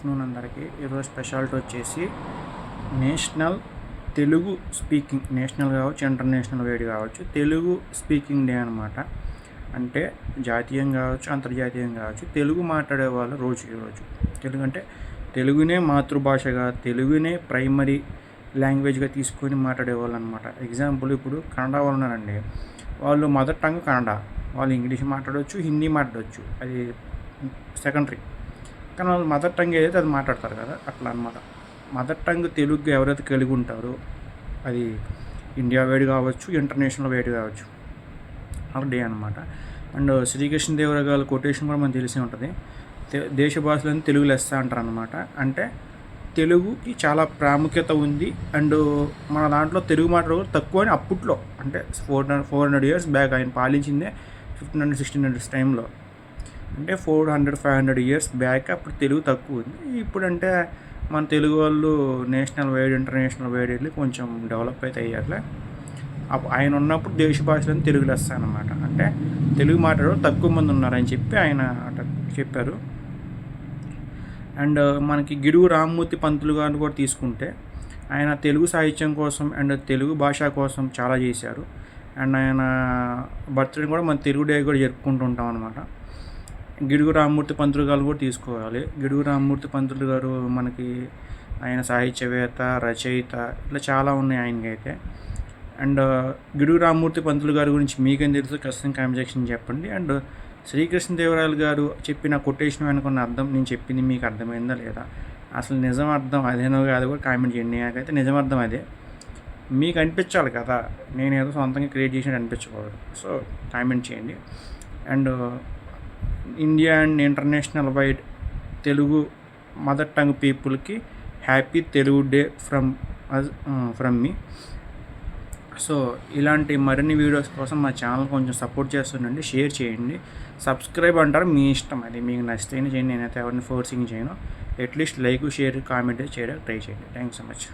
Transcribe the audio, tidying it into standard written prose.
Afternoon అందరికీ. ఈరోజు speciality వచ్చేసి నేషనల్ తెలుగు స్పీకింగ్, నేషనల్ కావచ్చు, ఇంటర్నేషనల్ వైడ్ కావచ్చు, తెలుగు స్పీకింగ్ డే అనమాట. అంటే జాతీయం కావచ్చు, అంతర్జాతీయం కావచ్చు, తెలుగు మాట్లాడే వాళ్ళు ఈరోజు తెలుగు అంటే తెలుగునే మాతృభాషగా, తెలుగునే ప్రైమరీ లాంగ్వేజ్గా తీసుకొని మాట్లాడేవాళ్ళు అనమాట. ఎగ్జాంపుల్ ఇప్పుడు కన్నడ వాళ్ళు ఉన్నారండి, వాళ్ళు మదర్ టంగ్ కన్నడ, వాళ్ళు ఇంగ్లీష్ మాట్లాడవచ్చు, హిందీ మాట్లాడవచ్చు, అది సెకండరీ. కానీ వాళ్ళు మదర్ టంగ్ ఏదైతే అది మాట్లాడతారు కదా, అట్లా అనమాట. మదర్ టంగ్ తెలుగు ఎవరైతే కలిగి ఉంటారో అది ఇండియా వైడ్ కావచ్చు, ఇంటర్నేషనల్ వైడ్ కావచ్చు, అలా డే అనమాట. అండ్ శ్రీకృష్ణదేవరాయ గారి కొటేషన్ కూడా మనకు తెలిసే ఉంటుంది, దేశ భాషలని తెలుగు లెస్స అంటారు అనమాట. అంటే తెలుగుకి చాలా ప్రాముఖ్యత ఉంది. అండ్ మన దాంట్లో తెలుగు మాట్లాడే తక్కువ అని అప్పట్లో, అంటే 400 years బ్యాక్, ఆయన పాలించిందే 1500 1600 టైంలో, అంటే 400-500 years బ్యాక్ అప్పుడు తెలుగు తక్కువ ఉంది. ఇప్పుడంటే మన తెలుగు వాళ్ళు నేషనల్ వైడ్, ఇంటర్నేషనల్ వైడ్ వెళ్ళి కొంచెం డెవలప్ అయితే అయ్యారులే. ఆయన ఉన్నప్పుడు దేశ భాషలను తెలుగు లెస్స అనమాట. అంటే తెలుగు మాట్లాడే తక్కువ మంది ఉన్నారని చెప్పి ఆయన చెప్పారు. అండ్ మనకి గిడుగు రామ్మూర్తి పంతులు గారిని కూడా తీసుకుంటే, ఆయన తెలుగు సాహిత్యం కోసం అండ్ తెలుగు భాష కోసం చాలా చేశారు. అండ్ ఆయన బర్త్డే కూడా మన తెలుగు డే కూడా జరుపుకుంటూ ఉంటాం అనమాట. గిడుగు రామ్మూర్తి పంతులు గారు కూడా తీసుకోవాలి. గిడుగు రామ్మూర్తి పంతులు గారు మనకి ఆయన సాహిత్యవేత్త, రచయిత, ఇట్లా చాలా ఉన్నాయి ఆయనకి అయితే. అండ్ గిడుగు రామ్మూర్తి పంతులు గారి గురించి మీకేం తెలుసు ఖచ్చితంగా కామెంట్ సెక్షన్ చెప్పండి. అండ్ శ్రీకృష్ణదేవరాయలు గారు చెప్పిన కొటేషన్ అనుకున్న అర్థం నేను చెప్పింది మీకు అర్థమైందా లేదా, అసలు నిజం అర్థం అదేనో కాదు కూడా కామెంట్ చేయండి. నాకైతే నిజం అర్థం అదే, మీకు అనిపించాలి కదా, నేను ఏదో సొంతంగా క్రియేట్ చేసినట్టు అనిపించకూడదు. సో కామెంట్ చేయండి. And India and international wide Telugu mother tongue పీపుల్కి హ్యాపీ తెలుగు డే ఫ్రమ్ మీ. సో ఇలాంటి మరిన్ని వీడియోస్ కోసం మా ఛానల్ కొంచెం సపోర్ట్ చేస్తుండండి, షేర్ చేయండి, సబ్స్క్రైబ్ అంటారు మీ ఇష్టం, అది మీకు నచ్చితేనే చేయండి. నేనైతే ఎవరిని ఫోర్సింగ్ చేయను. అట్లీస్ట్ లైక్, షేర్, కామెంట్ చేయడానికి ట్రై చేయండి. Thanks so much.